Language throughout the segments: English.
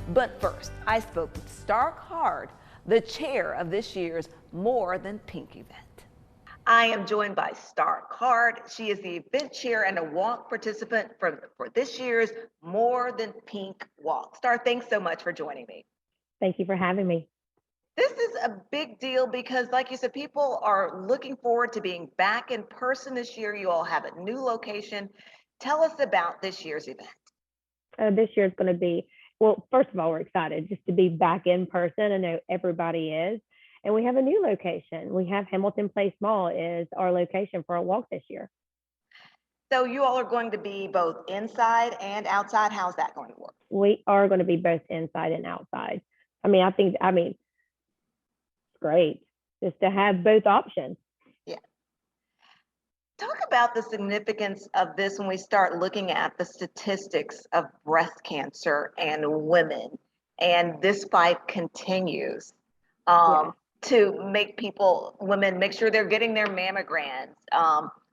But first, I spoke with Starr Card, the chair of this year's More Than Pink event. I am joined by Starr Card. She is the event chair and a walk participant for this year's More Than Pink walk. Starr, thanks so much for joining me. Thank you for having me. This is a big deal because, like you said, people are looking forward to being back in person this year. You all have a new location. Tell us about this year's event. This year is going to be, well, first of all, we're excited just to be back in person. I know everybody is. And we have a new location. We have Hamilton Place Mall is our location for a walk this year. So you all are going to be both inside and outside. How's that going to work? We are going to be both inside and outside. It's great just to have both options. Yeah. Talk about the significance of this when we start looking at the statistics of breast cancer and women, and this fight continues. To make women make sure they're getting their mammograms,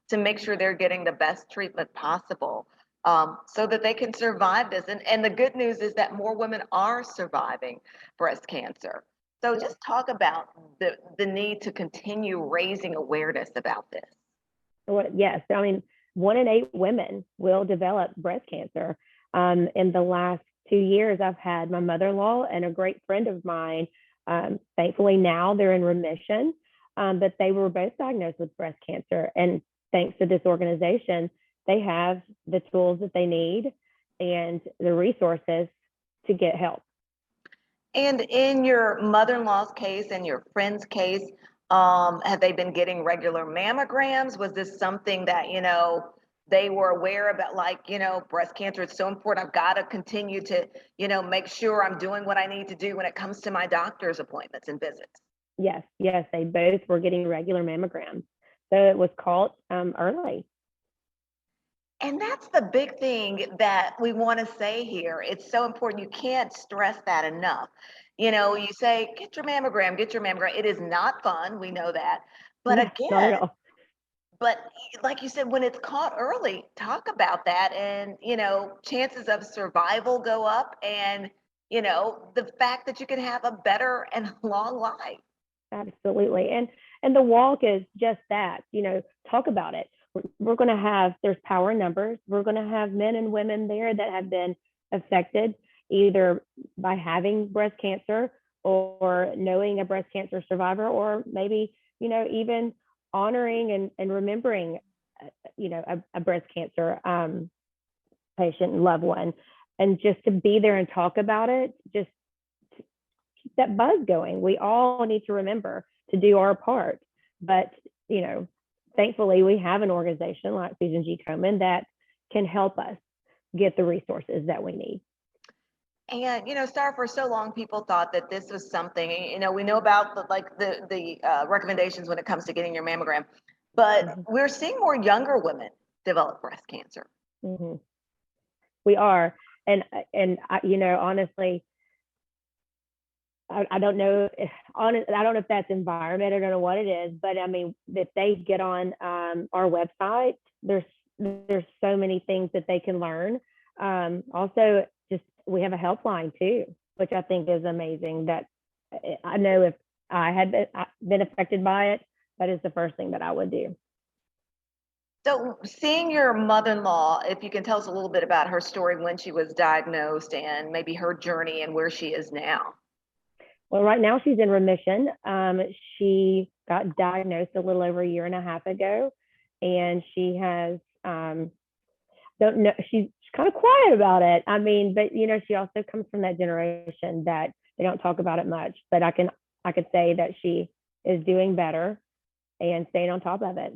to make sure they're getting the best treatment possible, so that they can survive this. And the good news is that more women are surviving breast cancer. So just talk about the need to continue raising awareness about this. Well, yes, 1 in 8 women will develop breast cancer. In the last 2 years, I've had my mother-in-law and a great friend of mine. Thankfully now they're in remission, but they were both diagnosed with breast cancer. And thanks to this organization, they have the tools that they need and the resources to get help. And in your mother-in-law's case and your friend's case, have they been getting regular mammograms? Was this something that, they were aware about, breast cancer is so important. I've got to continue to, make sure I'm doing what I need to do when it comes to my doctor's appointments and visits? Yes, they both were getting regular mammograms. So it was caught early. And that's the big thing that we want to say here. It's so important. You can't stress that enough. You say, get your mammogram, get your mammogram. It is not fun. We know that. But No, again, not at all. But like you said, when it's caught early, talk about that. And, chances of survival go up, and, the fact that you can have a better and long life. Absolutely. And the walk is just that, talk about it. We're going to have, there's power in numbers. We're going to have men and women there that have been affected either by having breast cancer or knowing a breast cancer survivor, or maybe, even honoring and remembering, a breast cancer patient and loved one. And just to be there and talk about it, just keep that buzz going. We all need to remember to do our part. But, thankfully, we have an organization like Susan G Komen that can help us get the resources that we need. And, Starr, for so long, people thought that this was something, we know about the recommendations when it comes to getting your mammogram, but we're seeing more younger women develop breast cancer. Mm-hmm. We are. And honestly, I don't know if that's environment. I don't know what it is, but if they get on our website, there's so many things that they can learn. Also, we have a helpline too, which I think is amazing. That I know if I had been affected by it, that is the first thing that I would do. So seeing your mother-in-law, if you can tell us a little bit about her story when she was diagnosed and maybe her journey and where she is now. Well, right now she's in remission. She got diagnosed a little over 1.5 years ago, and she has, she's kind of quiet about it. But she also comes from that generation that they don't talk about it much. But I could say that she is doing better and staying on top of it.